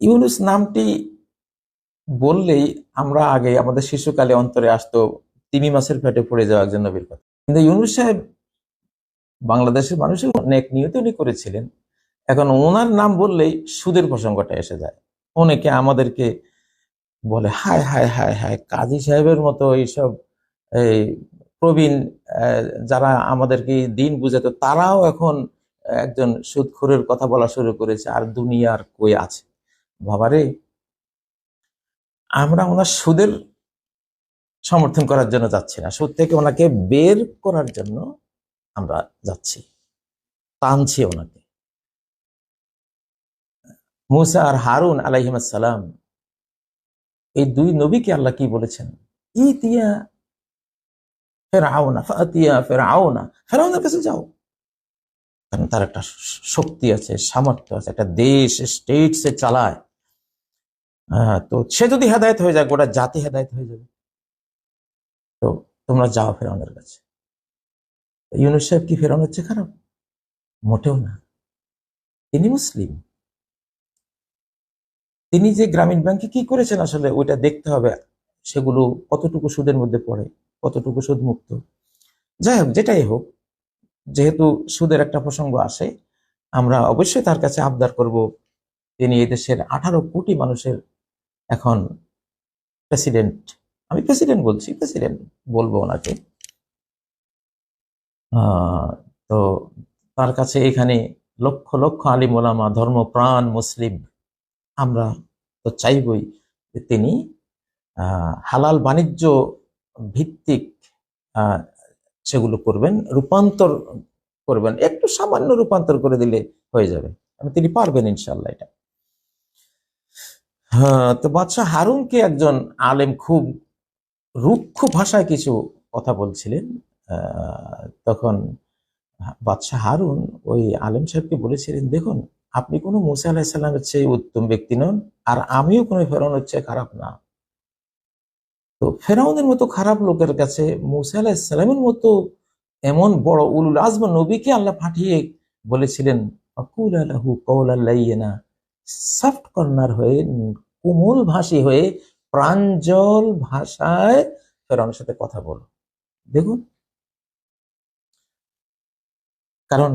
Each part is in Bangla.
ইউনুস নামটি বললেই আমরা আগে আমাদের শিশুকালে অন্তরে আসতো তিমি মাছের পেটে পড়ে যাওয়া একজন নবীর কথা। কিন্তু ইউনুস সাহেব বাংলাদেশের মানুষের অনেক নিয়ত উনি করেছিলেন। এখন ওনার নাম বললেই সুদের প্রসঙ্গটা এসে যায়। অনেকে আমাদেরকে বলে, হায় হায় হায় হায়, কাজী সাহেবের মতো এইসব এই প্রবীণ যারা আমাদেরকে দিন বুঝাতো তারাও এখন একজন সুদখোরের কথা বলা শুরু করেছে, আর দুনিয়ার কই আছে। বাবারে, আমরা ওনার সুদের সমর্থন করার জন্য যাচ্ছি না, সুদ থেকে ওনাকে বের করার জন্য আমরা যাচ্ছি, টানছি ওনাকে। মুসা আর হারুন আলাইহিস সালাম, এই দুই নবীকে আল্লাহ কি বলেছেন? ইতিয়া ফেরাউনা ফাতিয়া ফেরাউনা, ফেরাউনের কাছে যাও, কারণ তার একটা শক্তি আছে, সামর্থ্য আছে, একটা দেশ স্টেট সে চালায়। তো সে যদি হেদায়েত হয়ে যায়, গোটা জাতি হেদায়েত হয়ে যাবে। তো তোমরা যাও ফেরাউনের কাছে। ইউনুস সাহেব কি ফেরাউনের চেয়ে খারাপ? মোটেও না, তিনি মুসলিম। তিনি যে গ্রামীণ ব্যাংকে কি করেছেন আসলে ওইটা দেখতে হবে, সেগুলো কতটুকু সুদের মধ্যে পড়ে, কতটুকু সুদ মুক্ত। যাই হোক, যেটাই হোক, যেহেতু সুদের একটা প্রসঙ্গ আসে, আমরা অবশ্যই তার কাছে আবদার করব, তিনি এদেশের 18 কোটি মানুষের এখন প্রেসিডেন্ট। আমি প্রেসিডেন্ট বলছি, প্রেসিডেন্ট বলবো ওনাকে। তো তার কাছে এখানে লক্ষ লক্ষ আলিম ওলামা, ধর্মপ্রাণ মুসলিম, আমরা তো চাইবই যে তিনি হালাল বাণিজ্য ভিত্তিক সেগুলো করবেন, রূপান্তর করবেন, একটু সামান্য রূপান্তর করে দিলে হয়ে যাবে। তিনি পারবেন ইনশাল্লাহ এটা। তো বাদশাহ হারুনকে একজন আলেম খুব রুক্ষ ভাষায় কিছু কথা বলছিলেন। তখন বাদশাহ হারুন ওই আলেম সাহেবকে বলেছিলেন, দেখুন, আপনি কোনো মুসা আলাহিসাল্লামের চেয়ে উত্তম ব্যক্তি নন, আর আমিও কোনো ফেরাউনের চেয়ে খারাপ না। তো ফেরাউনের মতো খারাপ লোকের কাছে মুসা আলাহিসাল্লামের মতো এমন বড় উলুল আজম নবীকে আল্লাহ পাঠিয়ে বলেছিলেন, সফট কর্নার হয়ে, কোমল ভাষী হয়ে, প্রাঞ্জল ভাষায় ফেরাউনের সাথে কথা বলো। দেখুন, কারণ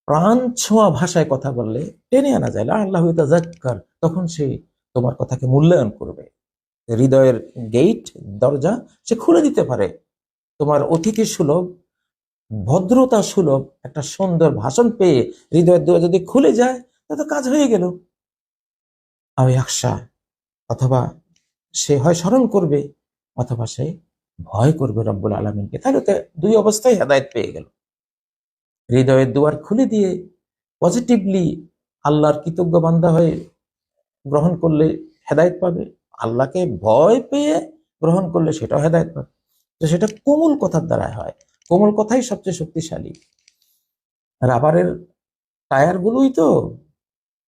প্রাণ ছোঁয়া ভাষায় কথা বললে টেনে আনা যায়, আল্লাহ তাযাক্কার, তখন সে তোমার কথাকে মূল্যায়ন করবে। হৃদয়ের গেট, দরজা সে খুলে দিতে পারে। তোমার অতিথি সুলভ, ভদ্রতা সুলভ একটা সুন্দর ভাষণ পেয়ে হৃদয়ের দরজা যদি খুলে যায়, তাতে কাজ হয়ে গেল। আমি আকশা, অথবা সে হয় স্মরণ করবে, অথবা সে ভয় করবে রব্বুল আলমিনকে। তাহলে তো দুই অবস্থায় হেদায়েত পেয়ে গেল। হৃদয়ের দুয়ার খুলে দিয়ে পজিটিভলি আল্লাহর কৃতজ্ঞ বান্দা হয়ে গ্রহণ করলে হেদায়েত পাবে, আল্লাহকে ভয় পেয়ে গ্রহণ করলে সেটাও হেদায়েত পাবে। তো সেটা কোমল কথার দ্বারা হয়, কোমল কথাই সবচেয়ে শক্তিশালী। রাবারের টায়ার গুলোই তো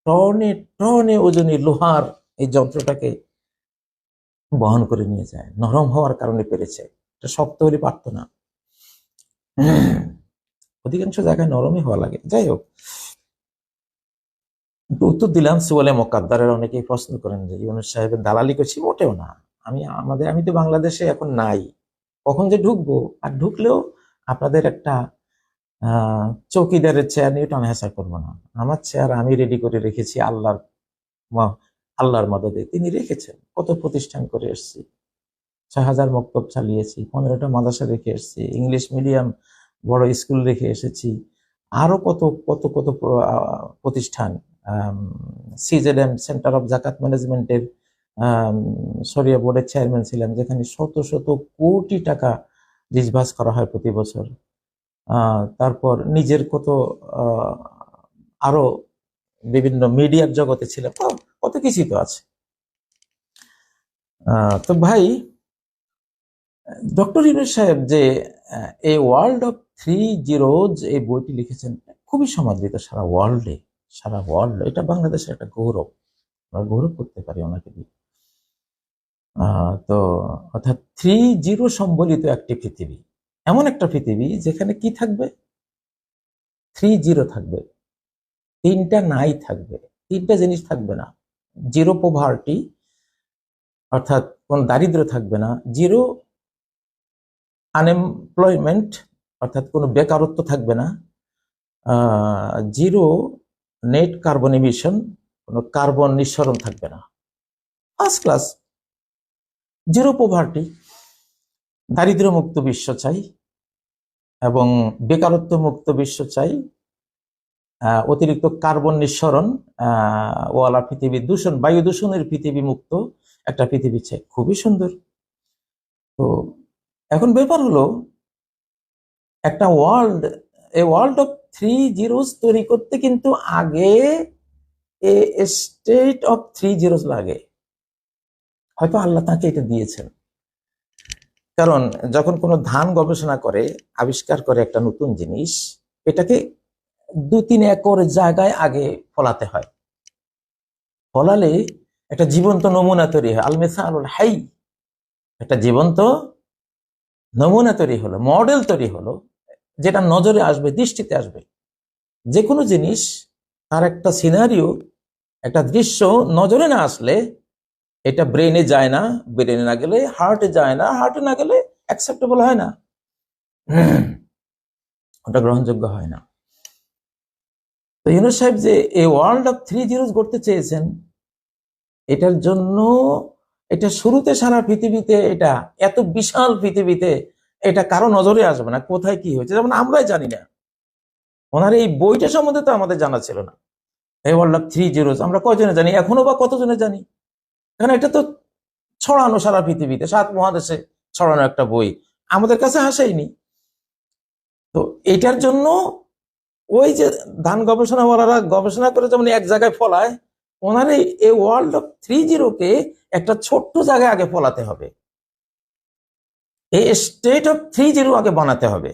টনে টনে ওজনী লোহার এই যন্ত্রটাকে বহন করে নিয়ে যায়, নরম হওয়ার কারণে পেরেছে। এটা শক্ত হলে পারত না, অধিকাংশ জায়গায় নরমই হওয়া লাগে। যাই হোক, উত্তর দিলাম সুয়ালে মোকাদ্দারের। অনেকেই প্রশ্ন করেন যে ইউনুস সাহেবের দালালি করছি, মোটেও না। আমি তো বাংলাদেশে এখন নাই, কখন যে ঢুকবো, আর ঢুকলেও আপনাদের একটা চৌকিদারের চেয়ার নিয়ে টানাহেঁচা করবো না। আমার চেয়ার আমি রেডি করে রেখেছি, আল্লাহর মদদে তিনি রেখেছেন। কত প্রতিষ্ঠান করে এসেছি, 6,000 মক্তব চালিয়েছি, 15টা মাদ্রাসা রেখে এসেছি, ইংলিশ মিডিয়াম বড় স্কুল রেখে এসেছি, আরো কত কত কত প্রতিষ্ঠান, সিজেডএম সেন্টার অফ জাকাত ম্যানেজমেন্টের শরিয়া বোর্ডের চেয়ারম্যান ছিলাম, যেখানে শত শত কোটি টাকা ডিসবার্স করা হয় প্রতি বছর। তারপর নিজের কত আরো বিভিন্ন মিডিয়ার জগতে ছিলাম, কত কিছুই তো আছে। তো ভাই, ডক্টর ইউনূস সাহেব যে এই ওয়ার্ল্ড অফ 3 জিরোজ এই বইটি লিখেছেন, খুবই সমাদৃত সারা ওয়ার্ল্ডে। এটা বাংলাদেশের একটা গৌরব, আমরা গৌরব করতে পারি ওনাকে দিয়ে। তো অর্থাৎ 3 জিরো সম্বলিত একটি পৃথিবী, এমন একটা পৃথিবী যেখানে কি থাকবে, 3 জিরো থাকবে, 3টা নাই থাকবে, 3টা জিনিস থাকবে না। জিরো পোভার্টি, অর্থাৎ কোন দারিদ্র্য থাকবে না, জিরো আনএমপ্লয়মেন্ট, অর্থাৎ কোনো বেকারত্ব থাকবে না, জিরো নেট কার্বন এমিশন, কোনো কার্বন নিঃসরণ থাকবে না। First class. জিরো পোভার্টি, দারিদ্র্য মুক্ত বিশ্ব চাই এবং বেকারত্ব মুক্ত বিশ্ব চাই, অতিরিক্ত কার্বন নিঃসরণ ওয়ালা পৃথিবী, দূষণ, বায়ু দূষণের পৃথিবী মুক্ত একটা পৃথিবী চাই। খুবই সুন্দর। তো এখন ব্যাপার হলো, একটা ওয়ার্ল্ড অফ 3 জিরোস তৈরি করতে কিন্তু আগে স্টেট অফ 3 জিরোস লাগে। হয়তো আল্লাহ তাকে এটা দিয়েছেন, কারণ যখন কোনো ধান গবেষণা করে, আবিষ্কার করে একটা নতুন জিনিস, এটাকে 2-3 একর জায়গায় আগে ফলাতে হয়। ফলালে একটা জীবন্ত নমুনা তৈরি হয়, আল-মিসালুল হাই, একটা জীবন্ত নমুনা তৈরি হলো, মডেল তৈরি হলো, যেটা নজরে আসবে, দৃষ্টিতে আসবে। যে কোনো জিনিস তার একটা সিনারিও, একটা দৃশ্য নজরে না আসলে এটা ব্রেনে যায় না, ব্রেনে না গেলে হার্টে যায় না, হার্টে না গেলে অ্যাকসেপ্টেবল হয় না, ওটা গ্রহণযোগ্য হয় না। তো ইউনূস সাহেব যে এই ওয়ার্ল্ড অফ 3 জিরোস করতে চেয়েছেন, এটার জন্য এটা শুরুতে সারা পৃথিবীতে, এটা এত বিশাল পৃথিবীতে এটা কারো নজরে আসবে না, কোথায় কি হয়েছে, যেমন আমরাই জানি না। ওনার এই বইটা সম্বন্ধে তো আমাদের জানা ছিল না। এই ওয়ার্ল্ড অফ 3 জিরোস আমরা কয়জনে জানি, এখনো বা কতজনে জানি? কারণ এটা তো ছড়ানো সারা পৃথিবীতে, 7 মহাদেশে ছড়ানো একটা বই, আমাদের কাছে আসেইনি। তো এটার জন্য ওই যে ধান গবেষণাওয়ালারা গবেষণা করে যেমন এক জায়গায় ফলায়, ওনার এই ওয়ার্ল্ড অফ 3 জিরোকে একটা ছোট্ট জায়গায় আগে ফলাতে হবে, এই স্টেট অফ 3 জিরো আগে বানাতে হবে।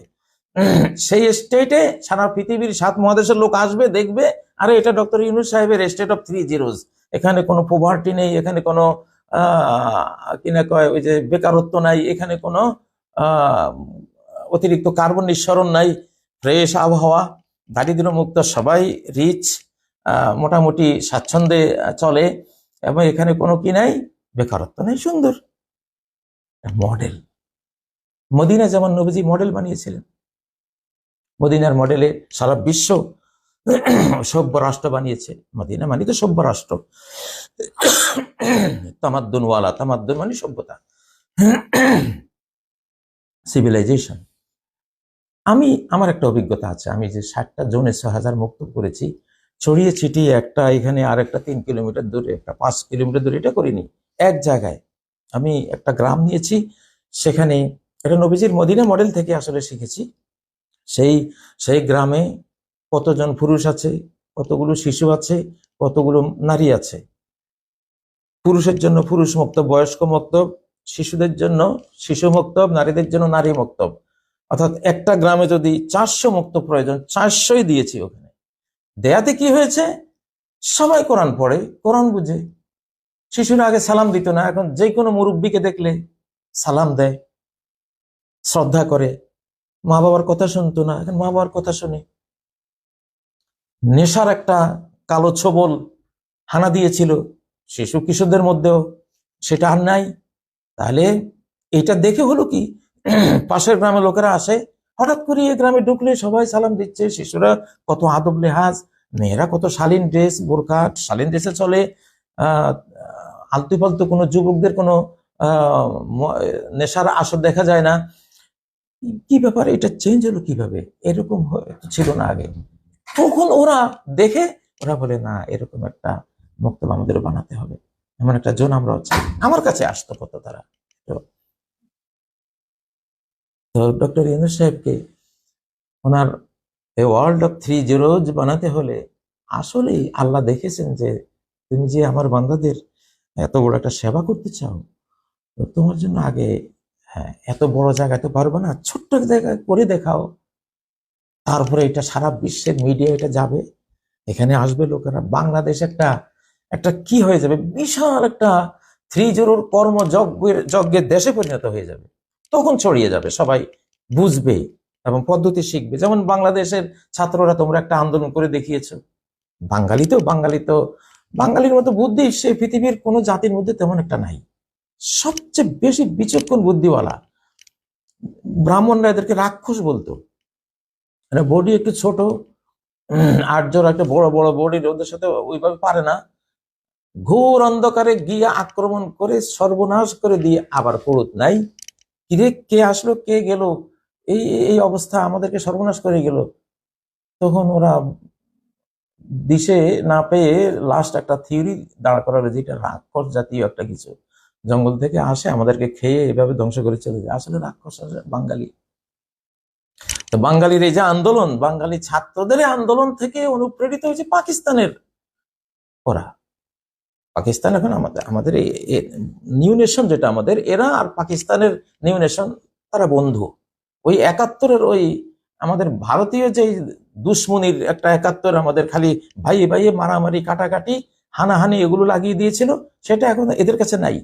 সেই স্টেটে সারা পৃথিবীর 7 মহাদেশের লোক আসবে, দেখবে, আরে এটা ডক্টর ইউনূস সাহেবের স্টেট অফ 3 জিরোস, এখানে কোনো পোভার্টি নেই, এখানে কোনো কিনা কয় ওই যে বেকারত্ব নাই, এখানে কোনো অতিরিক্ত কার্বন নিঃসরণ নাই, ফ্রেশ আবহাওয়া, দারিদ্র্য মুক্ত, সবাই রিচ, মোটামুটি স্বাচ্ছন্দ্যে চলে, এবং এখানে কোনো কি নাই, বেকারত্ব নেই। সুন্দর মডেল। মদিনা যেমন নবীজি মডেল বানিয়েছিলেন, মদিনার মডেলে সারা বিশ্ব সভ্য রাষ্ট্র বানিয়েছে। মদিনা মানে তো সভ্য রাষ্ট্র, তামাদ্দুনওয়ালা, তামাদ্দুন মানে সভ্যতা, সিভিলাইজেশন। আমার একটা অভিজ্ঞতা আছে, আমি যে 60টা জোনে 6000 মুক্তব করেছি, ছড়িয়ে ছিটিয়ে, একটা এখানে আর একটা 3 কিলোমিটার দূরে, একটা 5 কিলোমিটার দূরে, এটা করিনি। এক জায়গায় আমি একটা গ্রাম নিয়েছি, সেখানে এটা নবীজির মদিনা মডেল থেকে আসলে শিখেছি। সেই গ্রামে কতজন পুরুষ আছে, কতগুলো শিশু আছে, কতগুলো নারী আছে। পুরুষের জন্য পুরুষ মুক্তব, বয়স্ক মুক্তব, শিশুদের জন্য শিশু মুক্তব, নারীদের জন্য নারী মুক্তব। অর্থাৎ একটা গ্রামে যদি 400 মুক্ত প্রয়োজন, 400ই দিয়েছি ওখানে। দেয়াতে কি হয়েছে, সবাই কোরআন পড়ে, কোরআন বুঝে। শিশুরা আগে সালাম দিত না, এখন যে কোনো মুরব্বীকে দেখলে সালাম দেয়, শ্রদ্ধা করে। মা বাবার কথা শুনতো না, এখন মা বাবার কথা শুনে। নেশার একটা কালো ছোবল হানা দিয়েছিল শিশু কিশোরদের মধ্যেও, সেটা আর নাই। তাহলে এটা দেখে হলো কি, পাশের গ্রামের লোকেরা আসে, হঠাৎ করে এই গ্রামে ঢুকলে সবাই সালাম দিচ্ছে, শিশুরা কত আদব লেহাজ, মেয়েরা কত শালীন ড্রেস, বোরকা শালীন ড্রেসে চলে, আলতু ফালতু কোনো যুবকদের কোনো নেশার আসর দেখা যায় না। কি ব্যাপার, এটা চেঞ্জ হলো কিভাবে, এরকম ছিল না আগে। তখন ওরা দেখে, ওরা বলে, না, এরকম একটা মক্তব আমাদেরও বানাতে হবে, এমন একটা জোন আমরাও চাই। আমার কাছে আসতো কত তারা। তো ডক্টর ইউনূস সাহেবকে ওনার এই ওয়ার্ল্ড অফ 3 জিরোজ বানাতে হলে আসলেই আল্লাহ দেখেছেন যে তুমি যে আমার বান্দাদের এত বড় একটা সেবা করতে চাও, তো তোমার জন্য আগে, হ্যাঁ, এত বড় জায়গায় তো পারবো না, ছোট্ট জায়গায় করে দেখাও, তারপরে এটা সারা বিশ্বের মিডিয়া এটা যাবে, এখানে আসবে লোকেরা, বাংলাদেশ একটা একটা কি হয়ে যাবে, বিশাল একটা 3 জিরোর যজ্ঞের দেশে পরিণত হয়ে যাবে। তখন ছড়িয়ে যাবে, সবাই বুঝবে এবং পদ্ধতি শিখবে। যেমন বাংলাদেশের ছাত্ররা তোমরা একটা আন্দোলন করে দেখিয়েছো, বাঙালি তো বাঙালির মতো বুদ্ধি সে পৃথিবীর কোনো জাতির মধ্যে তেমন একটা নাই। সবচেয়ে বেশি বিচক্ষণ বুদ্ধিওয়ালা। ব্রাহ্মণরা এদেরকে রাক্ষস বলতো। বডি একটু ছোট, আর্যর একটা বড় বড় বডি, ওদের সাথে ওইভাবে পারে না। ঘোর অন্ধকারে গিয়ে আক্রমণ করে সর্বনাশ করে দিয়ে আবার ফেরত নাই। কিরে, কে আসলো কে গেল, এই এই অবস্থা, আমাদেরকে সর্বনাশ করে গেল। তখন ওরা দিশে না পেয়ে লাস্ট একটা থিওরি দাঁড় করালো, যেটা রাক্ষস জাতীয় একটা কিছু জঙ্গল থেকে আসে, আমাদেরকে খেয়ে এভাবে ধ্বংস করে চলে যায়। আসলে রাক্ষস বাঙালি। তো বাঙালির এই যে আন্দোলন, বাঙালি ছাত্রদের আন্দোলন থেকে অনুপ্রেরিত হয়েছে পাকিস্তানের ওরা। পাকিস্তান এখন আমাদের আমাদের নিউ নেশন যেটা আমাদের, এরা আর পাকিস্তানের নিউ নেশন তারা বন্ধু। ওই 71-এর ওই আমাদের ভারতীয় যে দুশ্মনির একটা 71, আমাদের খালি ভাইয়ে ভাইয়ে মারামারি কাটাকাটি হানাহানি এগুলো লাগিয়ে দিয়েছিল, সেটা এখন এদের কাছে নাই।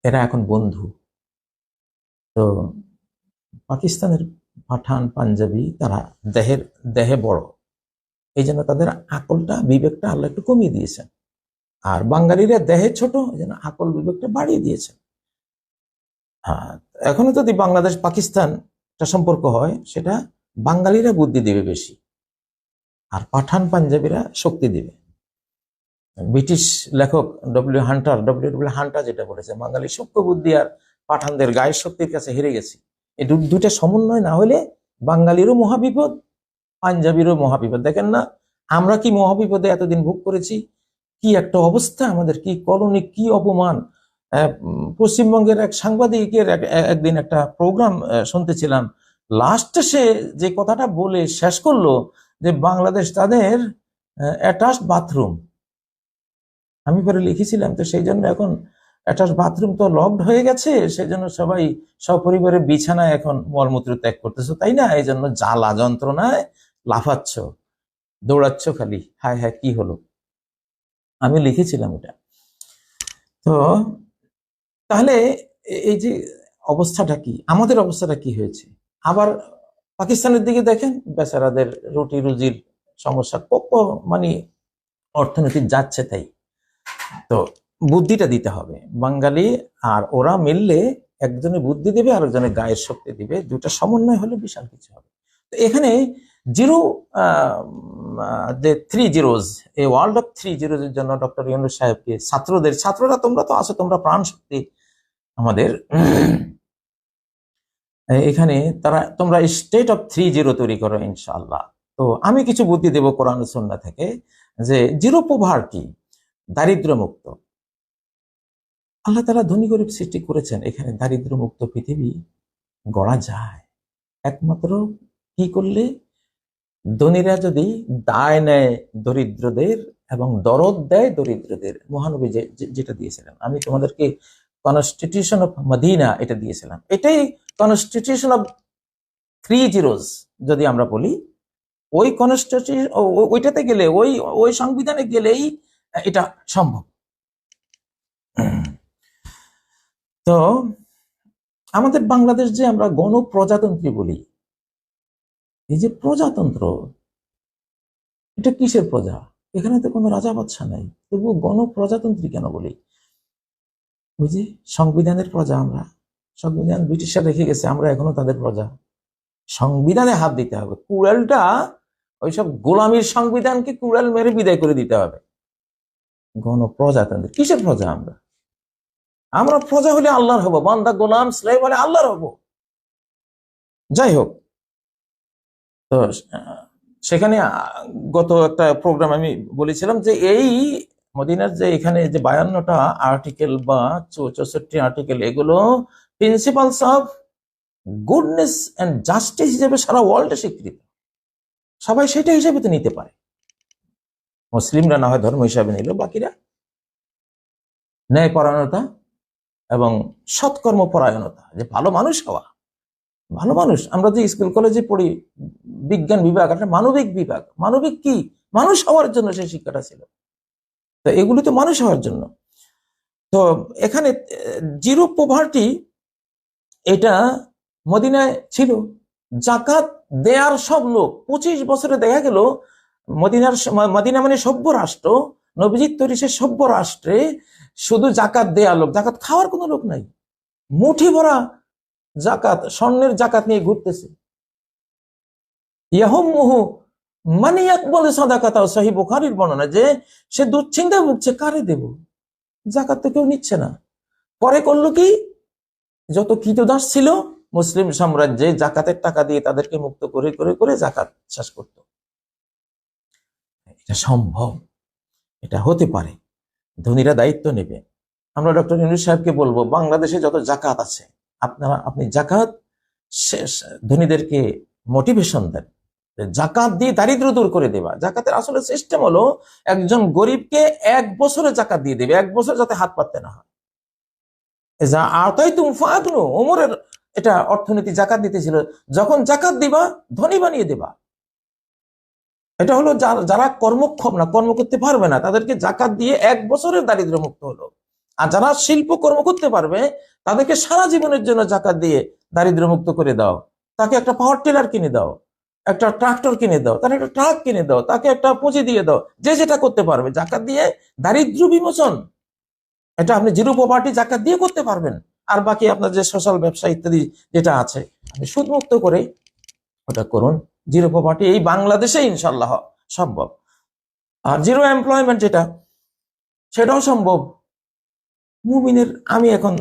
এরা এখন বন্ধু। তো পাকিস্তানের পাঠান পাঞ্জাবি তারা দেহে বড়, এই জন্য তাদের আকলটা বিবেকটা আল্লাহ একটু কমিয়ে দিয়েছেন। আর বাঙালিরা দেহে ছোট, এই জন্য আকল বিবেকটা বাড়িয়ে দিয়েছেন। হ্যাঁ, এখনো যদি বাংলাদেশ পাকিস্তান একটা সম্পর্ক হয়, সেটা বাঙালিরা বুদ্ধি দেবে বেশি, আর পাঠান পাঞ্জাবিরা শক্তি দেবে। ব্রিটিশ লেখক ডব্লিউ হান্টার যেটা বলেছে, বাঙালি সূক্ষ্ম বুদ্ধি আর পাঠানদের গায়ের শক্তির কাছে হেরে গেছে। এই দুইটা সমন্বয় না হলে বাঙালিরও মহাবিপদ, পাঞ্জাবিরও মহাবিপদ। দেখেন না আমরা কি মহাবিপদে এতদিন ভোগ করেছি, কি একটা অবস্থা আমাদের, কি কলোনি, কি অপমান। পশ্চিমবঙ্গের এক সাংবাদিকের একদিন একটা প্রোগ্রাম শুনতেছিলাম, লাস্টে সে যে কথাটা বলে শেষ করলো যে বাংলাদেশ তাদের অ্যাটাচ বাথরুম। আমি পরে লিখেছিলাম, তো সেই জন্য এখন অ্যাটাচ বাথরুম তো লকড হয়ে গেছে, সেই জন্য সবাই সপরিবারের বিছানায় এখন মলমূত্র ত্যাগ করতেছো, তাই না? এই জন্য জ্বালা যন্ত্রণায় লাফাচ্ছ, দৌড়াচ্ছ খালি, হায় হায় কি হলো। আমি লিখেছিলাম এটা। তো তাহলে এই যে অবস্থাটা কি, আমাদের অবস্থাটা কি হয়েছে। আবার পাকিস্তানের দিকে দেখেন, বেচারাদের রুটি রুজির সমস্যা, কত মানে অর্থনীতি যাচ্ছে তাই। তো বুদ্ধিটা দিতে হবে বাঙালি আর ওরা মিললে, একজনে বুদ্ধি দিবে আর একজনের গায়ের শক্তি দিবে, দুটা সমন্বয় হলে বিশাল কিছু হবে। তো এখানে জিরো যে 3 জিরোজ, এই ওয়ার্ল্ড অফ 3 জিরোজ এর জন্য ডক্টর ইউনূস সাহেবকে ছাত্ররা তোমরা তো আছো, তোমরা প্রাণ শক্তি আমাদের এখানে, তোমরা স্টেট অফ 3 জিরো তৈরি করো ইনশাআল্লাহ। তো আমি কিছু বুদ্ধি দেব কোরআন ও সুন্নাহ থেকে, যে জিরো পভার্টি, দারিদ্র মুক্ত। আল্লাহ তাআলা ধনী গরিব সৃষ্টি করেছেন, এখানে দারিদ্র মুক্ত পৃথিবী গড়া যায় একমাত্র কি করলে, ধনীরা যদি দায় নেয় দরিদ্রদের এবং দরদ দেয় দরিদ্রদের। মহানবী যেটা দিয়েছিলেন, আমি তোমাদেরকে কনস্টিটিউশন অফ মদিনা এটা দিয়েছিলাম, এটাই কনস্টিটিউশন অফ 3 জিরোজ যদি আমরা বলি। ওই কনস্টিটিউশন ওইটাতে গেলে, ওই সংবিধানে গেলেই এটা সম্ভব। তো আমাদের বাংলাদেশ যে আমরা গণপ্রজাতন্ত্রী বলি, এই যে প্রজাতন্ত্র, এটা কিসের প্রজা? এখানে তো কোনো রাজা বাদশা নাই, তবুও গণপ্রজাতন্ত্রী কেন বলি? ওই যে সংবিধানের প্রজা আমরা, সংবিধান ব্রিটিশরা রেখে গেছে, আমরা এখনো তাদের প্রজা। সংবিধানে হাত দিতে হবে, কুড়ালটা ওইসব গোলামীর সংবিধানকে কুড়াল মেরে বিদায় করে দিতে হবে। গণপ্রজাতন্ত্রী কিসের প্রজা? আমরা প্রজা হলে আল্লাহর হবো, বান্দা গোলাম স্লেভ হলে আল্লাহর হবো। যাই হোক, তো সেখানে গত একটা প্রোগ্রাম আমি বলেছিলাম যে এই মদিনার যে এখানে যে 52টা আর্টিকেল বা 64 আর্টিকেল, এগুলো principles of goodness and justice হিসেবে সারা ওয়ার্ল্ডে স্বীকৃত। সবাই সেটা হিসেবে তো নিতে পারে, মুসলিমরা না হয় ধর্ম হিসাবে নিল, বাকিরা ন্যায়পরায়ণতা এবং সৎকর্মপরায়ণতা, যে ভালো মানুষ হওয়া। ভালো মানুষ, আমরা যে স্কুল কলেজে পড়ি বিজ্ঞান বিভাগ, একটা মানবিক বিভাগ, মানবিক কি, মানুষ হওয়ার জন্য সেই শিক্ষাটা ছিল। তো এগুলো তো মানুষ হওয়ার জন্য। তো এখানে জিরো পভার্টি এটা মদিনায় ছিল। জাকাত দেয়ার সব লোক 25 বছরে দেখা গেল মদিনা মানে সভ্য রাষ্ট্র, নবীজির তৈরি সে সভ্য রাষ্ট্রে শুধু জাকাত দেয়া লোক, জাকাত খাওয়ার কোনো লোক নাই। মুঠি ভরা জাকাত, স্বর্ণের জাকাত নিয়ে ঘুরতেছে। ইয়াহুম্মুহু মান ইয়াকবালু সাদাকাতাহু, সহিহ বুখারীর বর্ণনা যে সে দুশ্চিন্তায় ভুগছে, কারে দেব, জাকাত তো কেউ নিচ্ছে না। পরে করলো কি, যত কৃতদাস ছিল মুসলিম সাম্রাজ্যে জাকাতের টাকা দিয়ে তাদেরকে মুক্ত করে করে করে জাকাত শেষ করত। এটা সম্ভব, এটা হতে পারে, ধনীরা দায়িত্ব নেবে। আমরা ডক্টর ইউনূস সাহেবকে বলবো, বাংলাদেশে যত জাকাত আছে আপনি জাকাত ধনীদেরকে মোটিভেশন দেন, জাকাত দিয়ে দারিদ্র দূর করে দেবা। জাকাতের আসলে সিস্টেম হলো একজন গরিবকে 1 বছরে জাকাত দিয়ে দেবে, 1 বছর যাতে হাত পাততে না হয়। ওমরের এটা অর্থনীতি, জাকাত দিতেছিল, যখন জাকাত দিবা ধনী বানিয়ে দেবা। এটা হলো যারা কর্মক্ষম না, কর্ম করতে পারবে না, তাদেরকে জাকাত দিয়ে 1 বছরের দারিদ্র মুক্ত হলো। আর যারা শিল্প কর্ম করতে পারবে তাদেরকে সারা জীবনের জন্য জাকাত দিয়ে দারিদ্র মুক্ত করে দাও। তাকে একটা পাওয়ার টিলার কিনে দাও, একটা ট্রাক্টর কিনে দাও, তার একটা ট্রাক কিনে দাও, তাকে একটা পুঁজি দিয়ে দাও, যে যেটা করতে পারবে জাকাত দিয়ে দারিদ্র বিমোচন। এটা আপনি জিরো পভার্টি জাকাত দিয়ে করতে পারবেন। আর বাকি আপনার যে সোশ্যাল ব্যবসা ইত্যাদি যেটা আছে, আপনি সুদ মুক্ত করে ওটা করুন। জিরো পভার্টি এই বাংলাদেশে ইনশাল্লাহ সম্ভব। আর জিরো এমপ্লয়মেন্ট যেটা, সেটাও সম্ভব। মুমিনের, আমি এখন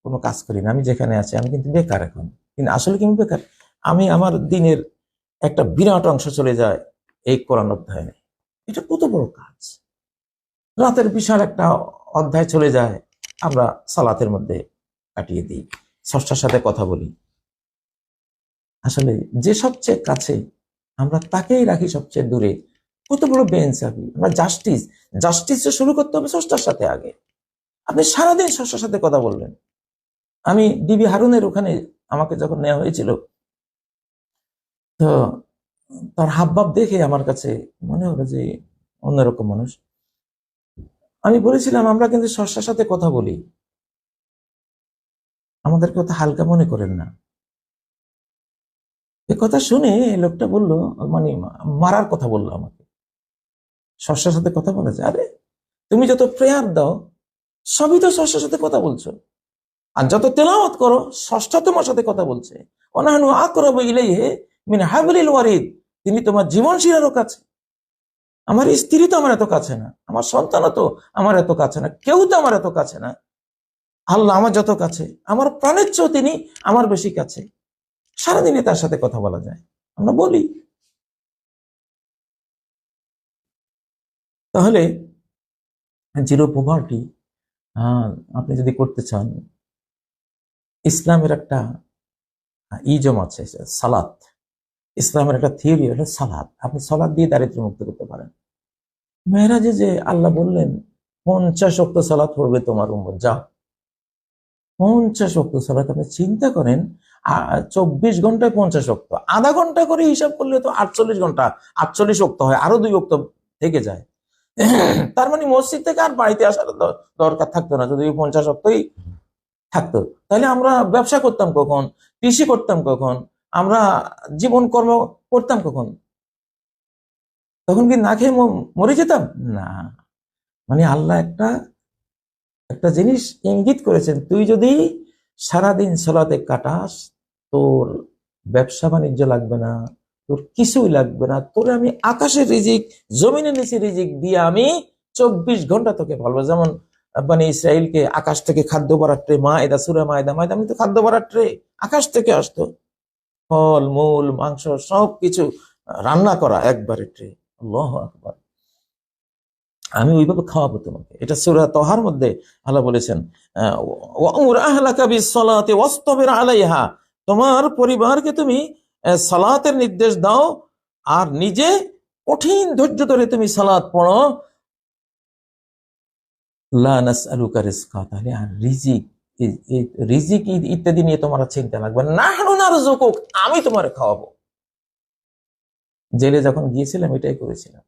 কোনো কাজ করি না, আমি যেখানে আছি আমি কিন্তু বেকার এখন, কিন্তু আসলে কি আমি বেকার? আমি আমার দিনের একটা বিরাট অংশ চলে যায় এই কোরআন অধ্যয়নে। এটা কত বড় কাজ। রাতের বিশাল একটা অধ্যায় চলে যায়, আমরা সালাতের মধ্যে কাটিয়ে দিই, স্রষ্টার সাথে কথা বলি। আসলে যে সবচেয়ে কাছে আমরা তাকেই রাখি সবচেয়ে দূরে। কত বড় বেইনসাফি। আমরা জাস্টিস শুরু করতে হবে স্রষ্টার সাথে আগে। আপনি সারাদিন স্রষ্টার সাথে কথা বললেন। আমি ডিবি হারুনের ওখানে আমাকে যখন নেওয়া হয়েছিল, তো তার হাবভাব দেখে আমার কাছে মনে হলো যে অন্যরকম মানুষ। আমি বলেছিলাম, আমরা কিন্তু স্রষ্টার সাথে কথা বলি, আমাদের কথা হালকা মনে করেন না। এ কথা শুনে লোকটা বলল, মানে মারার কথা বললো আমাকে। স্রষ্টার সাথে কথা বলা যায়? আরে তুমি যত প্রেয়ার দাও সবই তো স্রষ্টার সাথে কথা বলছো, আর যত তেলাওয়াত করো স্রষ্টা তোমার সাথে কথা বলছে। ওয়ানাহনু আকরাবু ইলাইহি মিন হাবলিল ওয়ারিদ, তিনি তোমার জীবন শিরারও কাছে। আমার স্ত্রী তো আমার এত কাছে না, আমার সন্তানও তো আমার এত কাছে না, কেউ তো আমার এত কাছে না। আল্লাহ আমার যত কাছে, আমার প্রাণের চেয়েও তিনি আমার বেশি কাছে। সারাদিনে তার সাথে কথা বলা যায়, আমরা বলি। তাহলে জিরো পভার্টি আপনি যদি করতে চান, ইসলামের একটা ইজম আছে, সালাত। ইসলামের একটা থিওরি হলো সালাত। আপনি সালাত দিয়ে দারিদ্র মুক্ত করতে পারেন। মেহরাজে যে আল্লাহ বললেন 50 ওয়াক্ত সালাত পড়বে তোমার উম্মত, যাও 50 ওয়াক্ত সালাত। আপনি চিন্তা করেন, 24 ঘন্টায় 50 ওয়াক্ত, আধা ঘন্টা করে হিসাব করলে তো 48 ঘন্টা, 48 ওয়াক্ত হয়, আরো 2 ওয়াক্ত থেকে যায়। তার মানে মসজিদ থেকে আর বাড়িতে আসার দরকার থাকতো না, যদি 50 ওয়াক্তই থাকতো। তাহলে আমরা ব্যবসা করতাম কখন, কৃষি করতাম কখন, আমরা জীবন কর্ম করতাম কখন? তখন কি না খেয়ে মরে যেতাম না। মানে আল্লাহ একটা জিনিস ইঙ্গিত করেছেন, তুই যদি সারাদিন সালাতে কাটাস, তোর ব্যবসা বাণিজ্য লাগবে না, তোর কিছুই লাগবে না, তোর আমি আকাশের রিজিক, জমিনের নিচে রিজিক দিয়ে আমি 24 ঘন্টা তোকে বলবো। যেমন মানে ইসরায়েলকে আকাশ থেকে খাদ্য ভরার ট্রে, সূরা মায়দা আমি তো খাদ্য ভরার ট্রে আকাশ থেকে আসতো, ফল মূল মাংস সবকিছু রান্না করা একবারে ট্রে। আল্লাহু আকবার। আমি ওইভাবে খাওয়াবো তোমাকে। এটা সূরা তহার মধ্যে আল্লাহ বলেছেন, ওয়ামুর আহলাকা বিসসালাতি ওয়াসতাবির আলাইহা, তোমার পরিবারকে তুমি সালাতের নির্দেশ দাও আর নিজে কঠিন ধৈর্য ধরে তুমি সালাত পড়ো। লা নাসআলুকা রিজকা, তাহলে আর রিজিক ইত্যাদি নিয়ে তোমার চিন্তা লাগবে না, নাহনু নারযুকুক, আমি তোমারে খাওয়াবো। জেলে যখন গিয়েছিলাম এটাই করেছিলাম।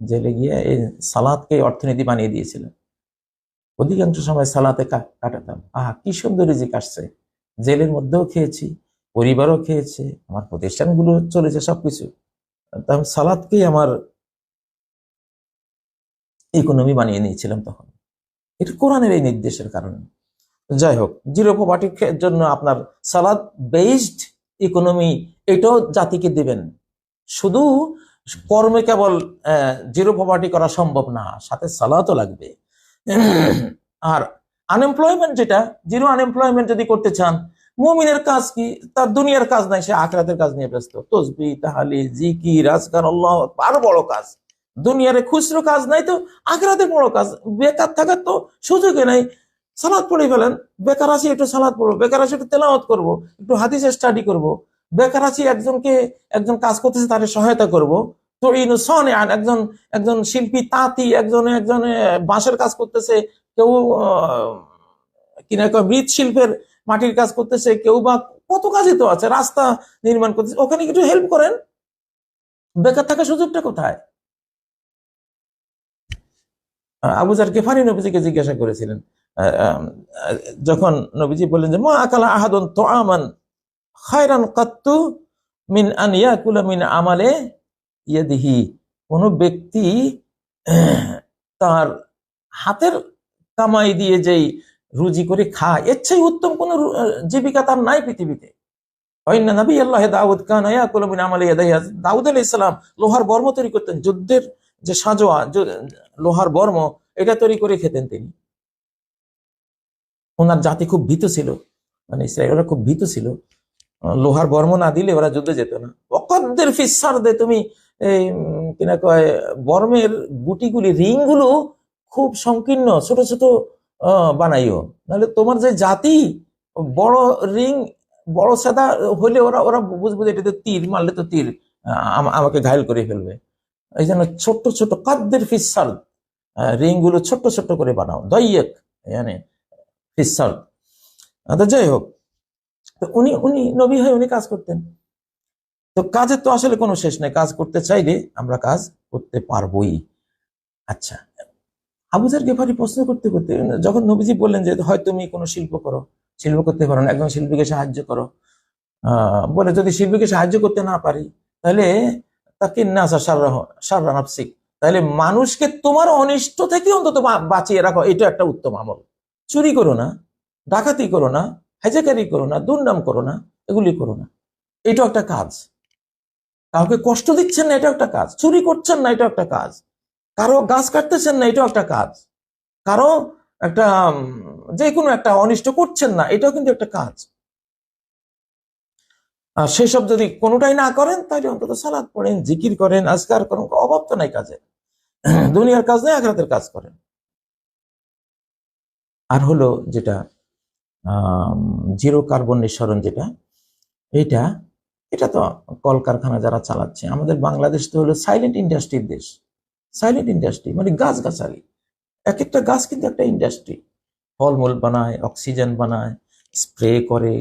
জেলে গিয়ে এই সালাতকে অর্থনীতি বানিয়ে দিয়েছিলাম, অধিকাংশ সময় সালাতে কাটাতাম। কি সুন্দর রিজিক আসছে। জেলের মধ্যেও খেয়েছি, পরিবারও খেয়েছে, আমার প্রতিষ্ঠানগুলো চলেছে, সবকিছু। সালাদকেই আমার ইকোনমি বানিয়ে নিয়েছিলাম তখন। এটা কোরআনের এই নির্দেশের কারণে। যাই হোক, জিরো পভার্টির জন্য আপনার সালাদ বেসড ইকোনমি এটাও জাতিকে দিবেন। শুধু কর্মে কেবল জিরো পভার্টি করা সম্ভব না, সাথে সালাতও লাগবে। আর আনএমপ্লয়মেন্ট, যেটা জিরো আনএমপ্লয়মেন্ট যদি করতে চান, মুমিনের কাজ কি? তার দুনিয়ার কাজ নাই, সে আখিরাতের কাজ নিয়ে ব্যস্ত। তসবিহ, তাহলিল, জিকির, আজকার, আল্লাহ, আরো বড় কাজ। দুনিয়ারে খুচরো কাজ নাই তো আখিরাতের বড় কাজ। বেকার থাকার তো সুযোগই নাই। সালাদ পড়ে ফেলেন। বেকার আছি, একটু সালাদ পড়বো। বেকার আছি, একটু তেলাওয়াত করবো, একটু হাদিসের স্টাডি করব। বেকার আছি, একজন কাজ করতেছে তার সহায়তা করব। তো একজন একজন শিল্পী, তাঁতি, একজন একজন বাঁশের কাজ করতেছে, কেউ কিনা মৃৎশিল্পের মাটির কাজ করতেছে, কেউ বা কত কাজই তো আছে, রাস্তা নির্মাণ করতেছে, ওখানে একটু হেল্প করেন। বেকার থাকার সুযোগটা কোথায়? আবু যার গিফারি নবীজিকে জিজ্ঞাসা করেছিলেন, যখন নবীজি বললেন যে মা আকালা আহাদুন তুআমান খায়রান কাত্তু মিন আন ইয়াকুলা মিন আমালে ইয়াদিহি। কোন ব্যক্তি তার হাতের কামাই দিয়ে যেই রুজি করে খায়, এর চেয়ে উত্তম কোন জীবিকা তার নাই পৃথিবীতে। নবী আল্লাহ দাউদ কান ইয়াকুলু মিন আমালি ইয়াদিহি। দাউদ আলাইহিস সালাম লোহার বর্ম তৈরি করতেন। যুদ্ধের যে সাজোয়া, লোহার বর্ম, এটা তৈরি করে খেতেন তিনি। ওনার জাতি খুব ভীত ছিল, মানে ইসরায়েলরা খুব ভীত ছিল। লোহার বর্ম না দিলে ওরা যুদ্ধে যেত না। অকদ্দের ফিসার দে, তুমি এই কিনা কয় বর্মের গুটিগুলি, রিং গুলো খুব সংকীর্ণ, ছোট ছোট বানাইও, নাহলে তোমার যে জাতি বড় রিং, বড় সাদা হইলে ওরা ওরা বুঝবে যে এটা তীর মারলে তো তীর আমাকে ঘায়ল করে ফেলবে। এই জন্য ছোট্ট ছোট কাদ্দের ফিসার, রিং গুলো ছোট্ট ছোট্ট করে বানাও, দইয়েক মানে ফিসার। যাই হোক, তো উনি উনি নবী হয়ে উনি কাজ করতেন। তো কাজের তো আসলে কোনো শেষ নেই, কাজ করতে চাইলে আমরা কাজ করতে পারবোই। আচ্ছা, আবু যার গিফারি প্রশ্ন করতে করতে যখন নবীজি বললেন যে হয় তুমি কোনো শিল্প করো, শিল্প করতে পারো না, একজন শিল্পীকে সাহায্য করো, বলে যদি শিল্পীকে সাহায্য করতে না পারি তাহলে তাকে নাসা সাররা নাফসিক, তাহলে মানুষকে তোমার অনিষ্ট থেকে অন্তত বাঁচিয়ে রাখো, এটা একটা উত্তম আমল। চুরি করো না, ডাকাতি করো না, হাইজাকারি করো না, দুর্নাম করো না, এগুলি করো না, এটাও একটা কাজ। কাউকে কষ্ট দিচ্ছেন না, এটাও একটা কাজ। চুরি করছেন না, এটাও একটা কাজ। কারো গাছ কাটতেছেন না, এটাও একটা কাজ। কারো একটা যে কোনো একটা অনিষ্ট করছেন না, এটাও কিন্তু একটা কাজ। আর সেসব যদি কোনোটাই না করেন, তাহলে অন্তত সালাত পড়েন, জিকির করেন, আজকার করেন, অভাব তো নাই কাজে। দুনিয়ার কাজ নেই, আখিরাতের কাজ করেন। আর হলো যেটা জিরো কার্বন নিঃসরণ, যেটা এটা এটা তো কলকারখানা যারা চালাচ্ছে, আমাদের বাংলাদেশ তো হলো সাইলেন্ট ইন্ডাস্ট্রির দেশ। সাইলেন্ট ইন্ডাস্ট্রি মানে গাছ গাছালি, এক একটা গাছ কিন্তু একটা ইন্ডাস্ট্রি। ফলমূল বানায়, অক্সিজেন বানায়, স্প্রে করে,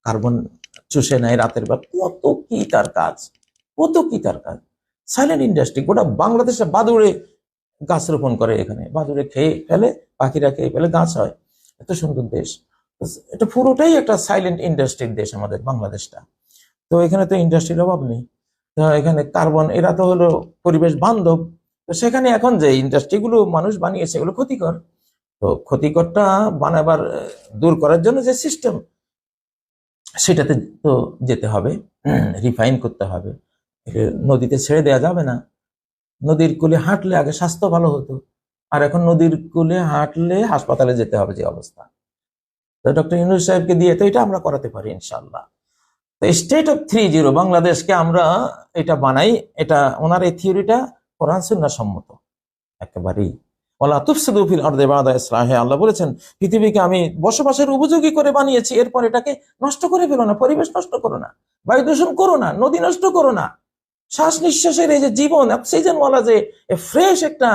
কার্বন চুষে নেয় রাতের বেলা, কত কি তার কাজ, কত কি তার কাজ। Silent industry. গোটা বাংলাদেশে বাদুড়ে গাছ রোপণ করে, এখানে বাদুড়ে খেয়ে ফেলে, পাখিরা খেয়ে ফেলে, গাছ হয়। এত সুন্দর দেশ, এটা পুরোটাই একটা সাইলেন্ট ইন্ডাস্ট্রির দেশ আমাদের বাংলাদেশটা। তো এখানে তো ইন্ডাস্ট্রির অভাব নেই। এখানে কার্বন, এরা তো হলো পরিবেশ বান্ধব। তো সেখানে এখন যে ইন্ডাস্ট্রিগুলো মানুষ বানিয়েছে, এগুলো ক্ষতিকর। তো ক্ষতিকরটা বানাবার, দূর করার জন্য যে সিস্টেম, সেটাতে তো যেতে হবে, রিফাইন করতে হবে। নদীতে ছেড়ে দেওয়া যাবে না। নদীর কূলে হাঁটলে আগে স্বাস্থ্য ভালো হতো, আর এখন নদীর কূলে হাঁটলে হাসপাতালে যেতে হবে, যে অবস্থা। তো ডক্টর ইউনূস সাহেবকে দিয়ে তো এটা আমরা করাতে পারি ইনশাল্লাহ। তো স্টেট অফ 3.0 বাংলাদেশকে আমরা এটা বানাই, এটা ওনার এই থিওরিটা কোরআন সুন্নাহ সম্মত একেবারেই। ওয়ালা তুফসিদু ফিল আরদি বা'দা ইসলাহিহা, আল্লাহ বলেছেন পৃথিবীকে আমি বসবাসের উপযোগী করে বানিয়েছি, এরপর এটাকে নষ্ট করে ফেলো না, পরিবেশ নষ্ট করো না, বায়ু দূষণ করো না, নদী নষ্ট করো না। শ্বাস নিঃশ্বাসের এই যে জীবন, অক্সিজেন ওয়ালা যে ফ্রেশ একটা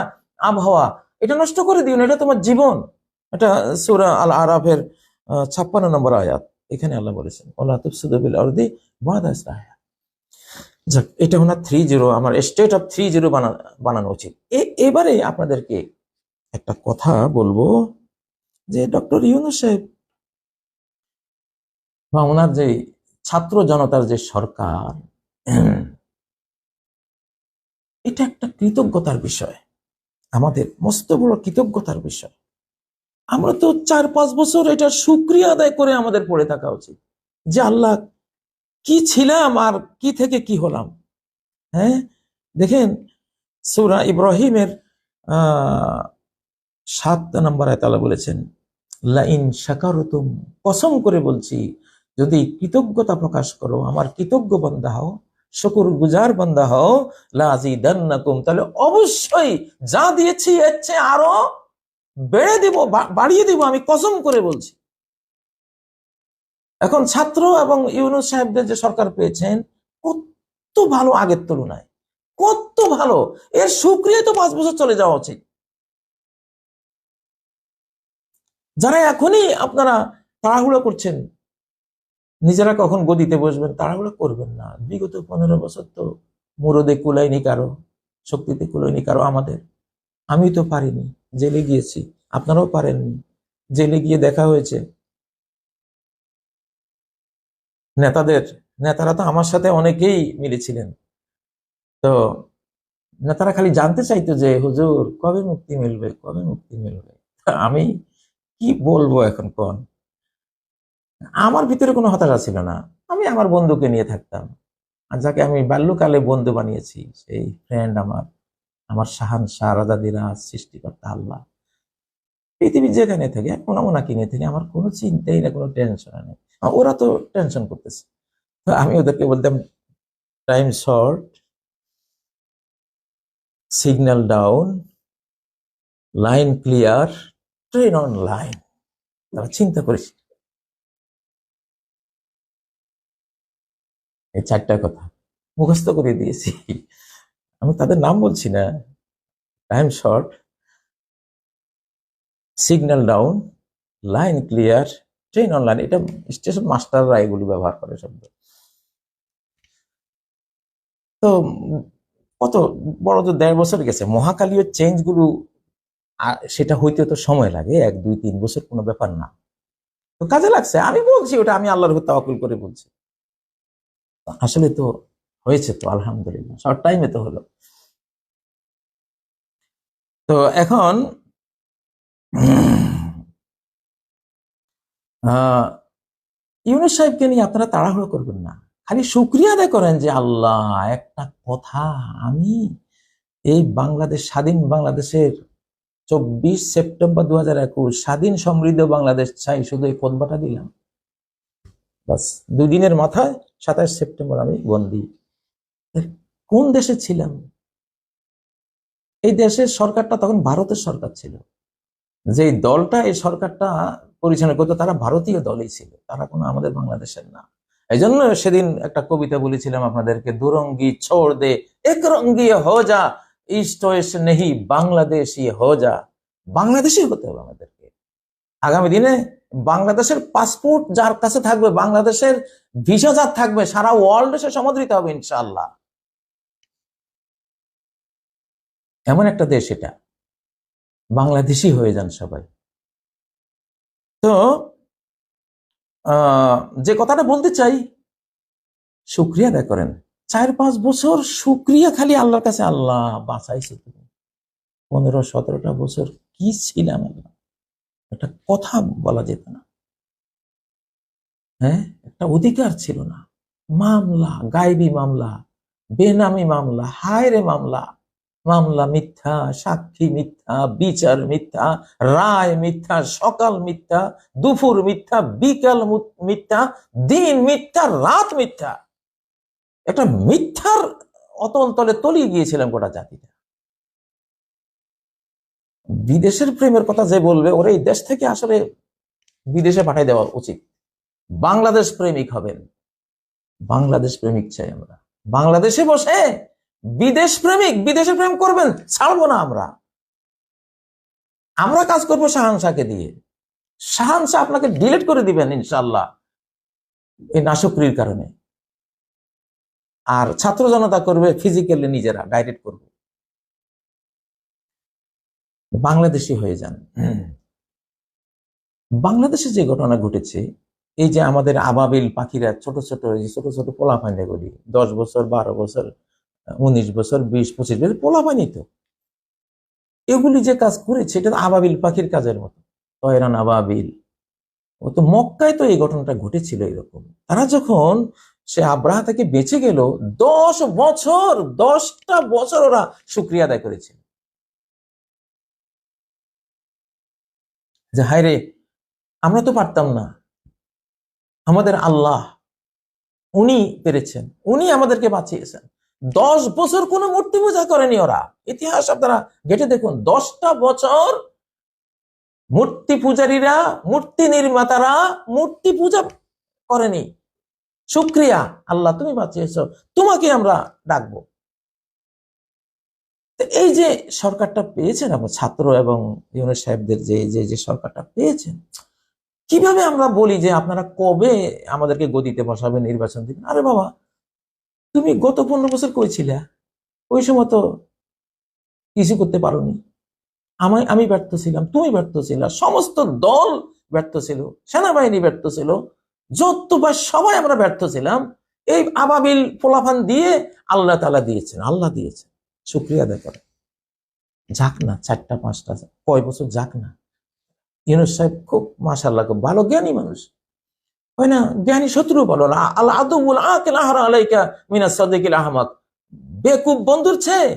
আবহাওয়া, এটা নষ্ট করে দিও না, এটা তোমার জীবন। এটা সূরা আল আরাফের 56 নম্বর আয়াত, এখানে আল্লাহ বলেছেন ওয়ালা তুফসিদু ফিল আরদি বা'দা ইসলাহিহা। যাক, এটা ওনার 3.0, আমার স্টেট অফ 3.0 বানানো উচিত। এবারে আপনাদেরকে একটা কথা বলবো, যে ডক্টর ইউনূস সাহেব বা ওনার যে ছাত্র জনতার যে সরকার, এটা একটা কৃতজ্ঞতার বিষয়। আমাদের মস্ত বড় কৃতজ্ঞতার বিষয়। আমরা তো 4-5 বছর এটা শুকরিয়া আদায় করে আমাদের পড়ে থাকা উচিত যে আল্লাহ কি ছিলাম আর কি থেকে কি হলাম। হ্যাঁ, দেখেন সূরা ইব্রাহিমের 7 নম্বর আয়াতে আল্লাহ বলেছেন, লাইন শাকারতুম, কসম করে বলছি যদি কৃতজ্ঞতা প্রকাশ করো, আমার কৃতজ্ঞ বান্দা হও, শুকর গুজার বান্দা হও, লাযিদান্নাকুম, তাহলে অবশ্যই যা দিয়েছি এর চেয়ে আরো বেড়ে দিব, বাড়িয়ে দিব, আমি কসম করে বলছি। এখন ছাত্র এবং ইউনূস সাহেবদের যে সরকার পেয়েছেন কত ভালো, আগের তুলনায় কত ভালো, এর শুকরিয়া তো 5 বছর চলে যাওয়া উচিত। যারা এখনই আপনারা তাড়াহুড়ো করছেন নিজেরা কখন গদিতে বসবেন, তাড়াহুড়ো করবেন না। বিগত 15 বছর তো মুরদে কুলাইনি কারো, শক্তিতে কুলাইনি কারো আমাদের। আমি তো পারিনি, জেলে গিয়েছি, আপনারাও পারেননি, জেলে গিয়ে দেখা হয়েছে নেতারা তো আমার সাথে অনেকেই মিলেছিলেন। তো নেতারা খালি জানতে চাইতো যে হুজুর কবে মুক্তি মিলবে, কবে মুক্তি মিলবে। আমি কি বলবো এখন কোন, আমার ভিতরে কোনো হতাশা ছিল না। আমি আমার বন্ধুকে নিয়ে থাকতাম, আর যাকে আমি বাল্যকালে বন্ধু বানিয়েছি সেই ফ্রেন্ড আমার, আমার শাহানশাহ রাজাদিরাজ সৃষ্টিকর্তা আল্লাহ, পৃথিবীর যেখানে থেকে কোনো ওনাকে নিয়ে থেকে আমার কোনো চিন্তাই না, কোনো টেনশন নেই। ওরা তো টেনশন করতেছে, তো আমি ওদেরকে বলতাম time short, signal down, line clear, train on line. তারা চিন্তা করিস এই 4টা কথা মুখস্থ করে দিয়েছি। আমি তাদের নাম বলছি না। Time short, signal down, line clear, train on line. এটা স্টেশন মাস্টাররা এগুলি ব্যবহার করে শব্দ। তো কত বড় তো 1.5 বছর গেছে, মহাকালীয় চেঞ্জ গুলো সেটা হইতে তো সময় লাগে, 1-2-3 বছর কোনো ব্যাপার না। তো কাজে লাগছে, আমি বলছি ওটা আমি আল্লাহর উপর তাওয়াক্কুল করে বলছি। আসলে তো হয়েছে তো আলহামদুলিল্লাহ, শর্ট টাইমে তো হলো। তো এখন ইউনূস সাহেবকে নিয়ে আপনারা তাড়াহুড়ো করবেন না, খালি শুকরিয়া আদায় করেন যে আল্লাহ একটা কথা, আমি এই বাংলাদেশ, স্বাধীন বাংলাদেশের 24 সেপ্টেম্বর 2021 স্বাধীন সমৃদ্ধ বাংলাদেশ চাই, শুধু এই খোদবাটা দিলাম বাস। 2 দিনের মাথায় 27 সেপ্টেম্বর আমি বন্দী। কোন দেশে ছিলাম? এই দেশের সরকারটা তখন ভারতের সরকার ছিল, যে দলটা এই সরকারটা পরিচালনা করতো তারা ভারতীয় দলই ছিল, তারা কোনো আমাদের বাংলাদেশের না। এই জন্য সেদিন একটা কবিতা বলেছিলাম আপনাদেরকে, দুরঙ্গি ছোড় দে একরঙ্গি হো যা, ইস্ট ওয়েস্ট নেহি বাংলাদেশি হো যা। বাংলাদেশি হতে হবে আমাদেরকে। আগামী দিনে বাংলাদেশের পাসপোর্ট যার কাছে থাকবে, বাংলাদেশের ভিসা যার থাকবে, সারা ওয়ার্ল্ডে সে সমাদৃত হবে ইনশাআল্লাহ। এমন একটা দেশ এটা, বাংলাদেশি হয়ে যান সবাই। তো যে কথাটা বলতে চাই, শুকরিয়া আদায় করেন। 4-5 বছর শুকরিয়া খালি আল্লাহর কাছে, আল্লাহ বাঁচাইছে তুমি। 15-17টা বছর কি ছিলাম আল্লাহ, একটা কথা বলা যেত না, হ্যাঁ, একটা অধিকার ছিল না। মামলা, গায়েবী মামলা, বেনামি মামলা, হায়রে মামলা, মামলা মিথ্যা, সাক্ষী মিথ্যা, বিচার মিথ্যা, রায় মিথ্যা, সকাল মিথ্যা, দুপুর মিথ্যা, বিকাল মিথ্যা, দিন মিথ্যা, রাত মিথ্যা। একটা মিথ্যার অতল তলে তলিয়ে গিয়েছিলাম গোটা জাতিটা। বিদেশের প্রেমের কথা যে বলবে, ওরা এই দেশ থেকে আসলে বিদেশে পাঠাই দেওয়া উচিত। বাংলাদেশ প্রেমিক হবেন, বাংলাদেশ প্রেমিক চাই আমরা। বাংলাদেশে বসে বিদেশ প্রেমিক, বিদেশে প্রেম করবেন, ছাড়বো না আমরা। আমরা কাজ করবো শাহানশাহকে দিয়ে, শাহানশাহ আপনাকে ডিলিট করে দিবেন ইনশাল্লাহ এই নাশকরির কারণে। আর ছাত্র জনতা করবে ফিজিক্যালি, নিজেরা ডাইরেক্ট করবে। বাংলাদেশি হয়ে যান। বাংলাদেশে যে ঘটনা ঘটেছে, এই যে আমাদের আবাবিল পাখিরা, ছোট ছোট ছোট পোলাপানি গুলি, 10 বছর, 12 বছর, 19 বছর, 20-25 বছর পোলাপানি, তো এগুলি যে কাজ করেছে এটা তো আবাবিল পাখির কাজের মতো, তয়রান আবাবিল। ও তো মক্কায় তো এই ঘটনাটা ঘটেছিল এরকম। তারা যখন সে আব্রাহা থেকে বেঁচে গেল, 10 বছর, 10টা বছর ওরা শুকরিয়া আদায় করেছিল যে হায় রে, আমরা তো পারতাম না, আমাদের আল্লাহ উনি পেরেছেন, উনি আমাদেরকে বাঁচিয়েছেন। 10 বছর কোনো মূর্তি পূজা করেনি ওরা। ইতিহাস আপনারা ঘেটে দেখুন, 10টা বছর মূর্তি পূজারীরা, মূর্তি নির্মাতারা মূর্তি পূজা করেনি। শুকরিয়া, আল্লাহ তুমি বাঁচিয়েছো, তোমাকে আমরা ডাকবো। এই যে সরকারটা পেয়েছেন আপনার ছাত্র এবং ইউনুস সাহেবদের যে যে যে সরকারটা পেয়েছেন, কিভাবে আমরা বলি যে আপনারা কবে আমাদেরকে গদিতে বসাবেন, নির্বাচন দিবেন? আরে বাবা, তুমি গত 15 বছর কই ছিলে? ওই সময় তো কিছু করতে পারোনি। আমি ব্যর্থ ছিলাম, তুমি ব্যর্থ ছিল, সমস্ত দল ব্যর্থ ছিল, সেনাবাহিনী ব্যর্থ ছিল, যত বা সবাই আমরা ব্যর্থ ছিলাম। এই আবাবিল পোলাফান দিয়ে আল্লাহ তাআলা দিয়েছেন, আল্লাহ দিয়েছেন, শুকরিয়া আদায় করে। যাক না 4টা 5টা কয় বছর যাক না। ইউনুস সাহেব খুব মাশাআল্লাহ খুব ভালো জ্ঞানী মানুষ, হয় না? জ্ঞানী শত্রু বলো না, আল আদুল আকিল আহরা আলাইকা মিনাস সাদিকিল আহমাক। বেকুব বন্ধুর চেয়ে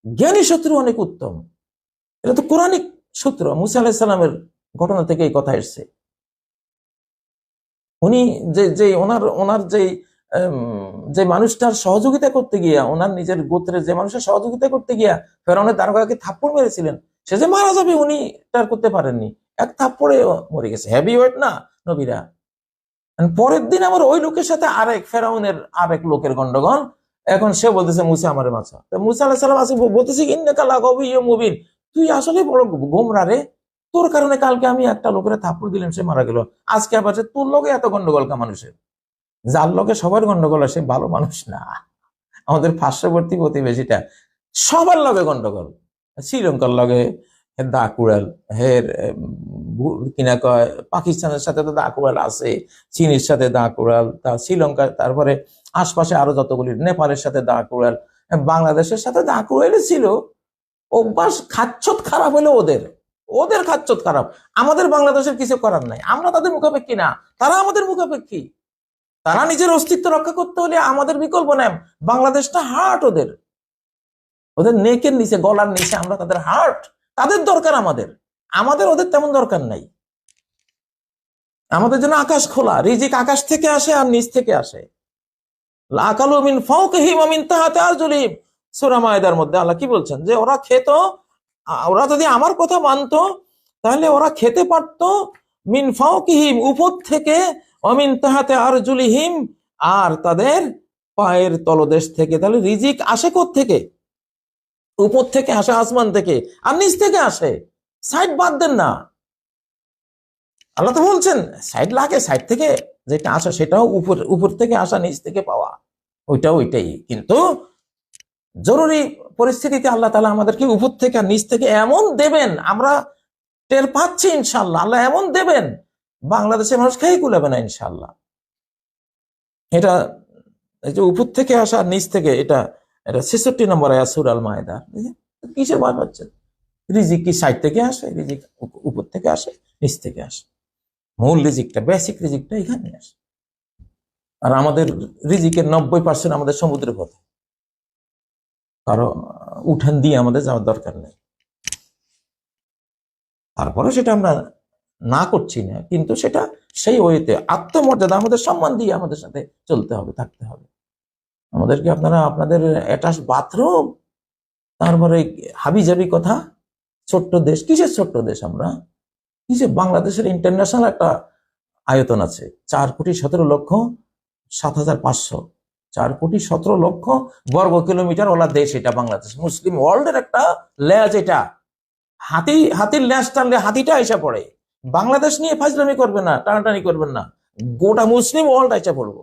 জ্ঞানী শত্রু অনেক উত্তম। এটা তো কোরআনিক সূত্র, মুসা আলাইহিস সালামের ঘটনা থেকে এই কথা এসছে। উনি যে যে ওনার ওনার যে মানুষটার সহযোগিতা করতে গিয়া, ওনার নিজের গোত্রের যে মানুষের সহযোগিতা করতে গিয়া ফেরাউনের দারোগাকে থাপ্পড় মেরেছিলেন, সে যে মারা যাবে উনি তার করতে পারেননি, এক থাপ্পড়ে মরে গেছে। হেভি ওয়েট না নবীরা। পরের দিন আবার ওই লোকের সাথে আরেক ফেরাউনের আরেক লোকের গন্ডগোল। এখন সে বলতেছে মুসা আমারে বাঁচা। মুসা আলাইহিস সালাম আছে বলতেছে ইন্নাকা লাগাবিয়্যুম মুবিন, তুই আসলে বড় গোমরা রে, তোর কারণে কালকে আমি একটা লোকের থাপ্পড় দিলাম, সে মারা গেল, আজকে আবার তোর লোকে এত গন্ডগোল কা মানুষের? যার লোকে সবার গন্ডগোল সে ভালো মানুষ না। আমাদের পার্শ্ববর্তী প্রতিবেশীটা সবার লগে গন্ডগোল, শ্রীলঙ্কার লগে দা কুড়াল, হের কিনা কয় পাকিস্তানের সাথে তো দা কুড়াল আছে, চীনের সাথে দা কুড়াল, তা শ্রীলঙ্কা, তারপরে আশপাশে আরো যতগুলি, নেপালের সাথে দা কুড়াল, বাংলাদেশের সাথে দা কুড়াল ছিল। অভ্যাস খাচ্ছত খারাপ হলো ওদের, ওদের খাচ্ছত খারাপ, আমাদের বাংলাদেশের কিছু করার নাই। আমরা তাদের মুখাপেক্ষী না, তারা আমাদের মুখাপেক্ষী। তারা নিজের অস্তিত্ব রক্ষা করতে হলে আমাদের বিকল্প নেন। বাংলাদেশটা হার্ট ওদের, ওদের নেকের নিচে, গলার নিচে আমরা তাদের হার্ট, তাদের দরকার আমাদের, আমাদের ওদের তেমন দরকার নাই। আমাদের জন্য আকাশ খোলা, রিজিক আকাশ থেকে আসে আর নিচ থেকে আসে। লাকালু মিন ফাওকিহিম ওয়া মিন তাহতি আরজুলিহিম, সূরা মায়েদার মধ্যে আল্লাহ কি বলছেন যে ওরা খেত, ওরা যদি আমার কথা মানতো তাহলে ওরা খেতে পারতো মিন ফাওকিহিম উপর থেকে, ওয়া মিন তাহতি আরজুলিহিম আর তাদের পায়ের তলদেশ থেকে। তাহলে রিজিক আসে কোত্থেকে? উপর থেকে আসে, আসমান থেকে, আর নিচ থেকে আসে। সাইড বাদ দেন না, আল্লাহ তো বলছেন সাইড লাগে, সাইড থেকে যেটা আসা সেটাও উপর, উপর থেকে আসা, নিচ থেকে পাওয়া, ওইটাও ওইটাই। কিন্তু জরুরি পরিস্থিতিতে আল্লাহ তাআলা আমাদেরকে উপর থেকে আর নিচ থেকে এমন দেবেন, আমরা টের পাচ্ছি ইনশাআল্লাহ, আল্লাহ এমন দেবেন বাংলাদেশের মানুষ খেয়ে কুলাবে না ইনশাআল্লাহ। এটা এই যে উপর থেকে আসা নিচ থেকে, এটা এটা 66 নম্বর আয়াত সূরা আল মায়েদা। কিসের ভয় পাচ্ছেন? রিজিক কি সাইড থেকে আসে? রিজিক উপর থেকে আসে, নিচ থেকে আসে। মূল রিজিকটা, বেসিক রিজিকটা এখানে আসে। আর আমাদের রিজিকের 90% আমাদের সমুদ্রের পথে, কারো উঠান দিয়ে আমাদের যাওয়ার দরকার নেই। তারপরে সেটা আমরা না করছি না, কিন্তু সেটা সেই ওয়েতে আত্মমর্যাদা, আমাদের সম্মান দিয়ে আমাদের সাথে চলতে হবে, থাকতে হবে। আমাদেরকে আপনারা আপনাদের অ্যাটাচ বাথরুম, তারপরে হাবিজাবি কথা, ছোট্ট দেশ, কিসের ছোট্ট দেশ আমরা? কিসে? বাংলাদেশের ইন্টারন্যাশনাল একটা আয়তন আছে, 4,17,07,500, 4,17,00,000 বর্গ কিলোমিটার ওলা দেশ এটা বাংলাদেশ। মুসলিম ওয়ার্ল্ডের একটা লেজ এটা। হাতির লেজ টানলে হাতিটা এসে পড়ে। বাংলাদেশ নিয়ে ফাজলামি করবে না, টানাটানি করবেন না, গোটা মুসলিম ওয়ার্ল্ড এসে পড়বো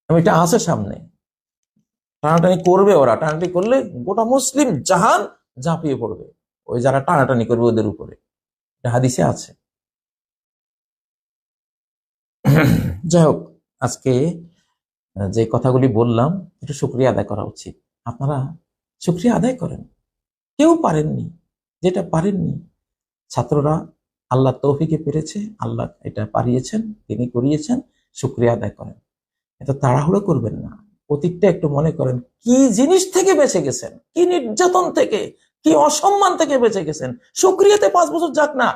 আমি, এটা আছে সামনে। টানাটানি করবে ওরা, টানাটানি করলে গোটা মুসলিম জাহান ঝাঁপিয়ে পড়বে ওই যারা টানাটানি করবে ওদের উপরে, এটা হাদিসে আছে। যাই হোক, আজকে যে কথাগুলি বললাম, একটু শুকরিয়া আদায় করা উচিত। আপনারা শুকরিয়া আদায় করেন। কেউ পারেননি। যেটা পারেননি ছাত্ররা আল্লাহ তৌফিকে পেরেছে, আল্লাহ এটা পারিয়েছেন, তিনি করিয়েছেন, শুকরিয়া আদায় করেন। এত তাড়াহুড়ো করবেন না, অতীতটা একটু মনে করেন, কি জিনিস থেকে বেঁচে গেছেন, কি নির্যাতন থেকে, কি অসম্মান থেকে বেঁচে গেছেন। শুকরিয়াতে 5 বছর যাক না।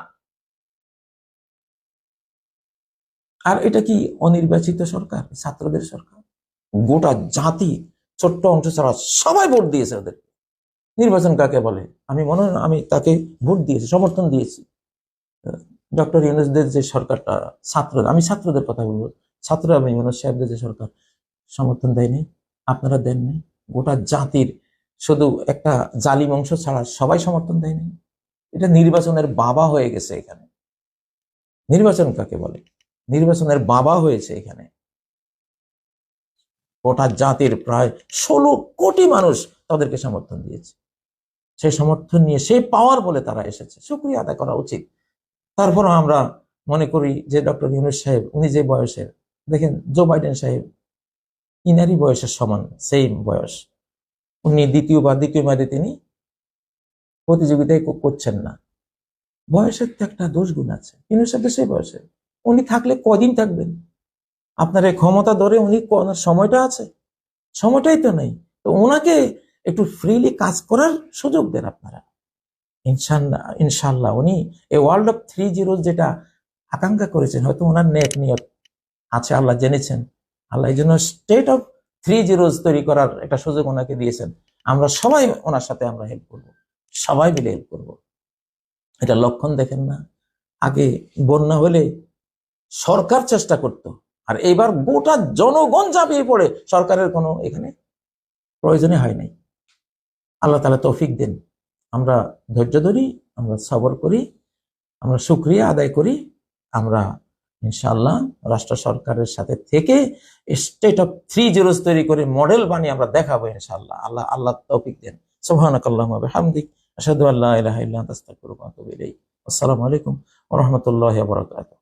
আর এটা কি অনির্বাচিত সরকার? ছাত্রদের সরকার। গোটা জাতি, ছোট্ট অংশ ছাড়া সবাই ভোট দিয়েছে ওদের। নির্বাচন কাকে বলে? আমি তাকে ভোট দিয়েছি, সমর্থন দিয়েছি। ডক্টর ইউনূসদের যে সরকারটা, আমি ছাত্রদের কথা বলবো, ছাত্র এবং ইউনূস সাহেবদের যে সরকার সমর্থন দেয়নি, আপনারা দেননি। গোটা জাতির শুধু একটা জালিম অংশ ছাড়া সবাই সমর্থন দেয়নি। এটা নির্বাচনের বাবা হয়ে গেছে এখানে। নির্বাচন কাকে বলে? নির্বাচনের বাবা হয়েছে এখানে। গোটা জাতির প্রায় 16 কোটি মানুষ তাদেরকে সমর্থন দিয়েছে। সেই সমর্থন নিয়ে, সেই পাওয়ার বলে তারা এসেছে, শুকরিয়া আদায় করা উচিত। তারপরও আমরা মনে করি যে ডক্টর ইউনূস সাহেব, উনি যে বয়সের, দেখেন জো বাইডেন সাহেব ইনারই বয়সের সমান, সেম বয়স। উনি দ্বিতীয় মেয়াদে তিনি প্রতিযোগিতায় করছেন না। বয়সের তো একটা দোষ গুণ আছে। ইউনূস সাহেব সেই বয়সে, উনি থাকলে কদিন থাকবেন? আপনার এই ক্ষমতা ধরে উনি সময়টা আছে? সময়টাই তো নেই। তো ওনাকে একটু ফ্রিলি কাজ করার সুযোগ দেন আপনারা। ইনশাল্লাহ উনি এই ওয়ার্ল্ড অফ 3.0 যেটা আকাঙ্ক্ষা করেছেন, হয়তো ওনার নেক নিয়ত আছে, আল্লাহ জেনেছেন। আল্লাহ এই জন্য স্টেট অফ 3 তৈরি করার একটা সুযোগ ওনাকে দিয়েছেন। আমরা সবাই ওনার সাথে আমরা হেল্প করবো, সবাই মিলে হেল্প করবো। এটা লক্ষণ দেখেন না? আগে বন্যা হলে সরকার চেষ্টা করত, আর এইবার গোটা জনগণ ঝাঁপিয়ে পড়ে, সরকারের কোনো এখানে প্রয়োজনে হয় নাই। আল্লাহ তাআলা তৌফিক দেন। আমরা ধৈর্য ধরি, আমরা সবর করি, আমরা শুকরিয়া আদায় করি। আমরা ইনশাআল্লাহ রাষ্ট্র সরকারের সাথে থেকে স্টেট অফ 3 তৈরি করে মডেল বানিয়ে আমরা দেখাবো ইনশাআল্লাহ। আল্লাহ তৌফিক দেন। সুবহানাকাল্লাহুম্মা ওয়া বিহামদিক, আশহাদু আল্লা ইলাহা ইল্লা আনতা আস্তাগফিরুকা ওয়া আতুবু ইলাইক। আসসালামু আলাইকুম ওয়া রাহমাতুল্লাহি ওয়া বারাকাতুহু।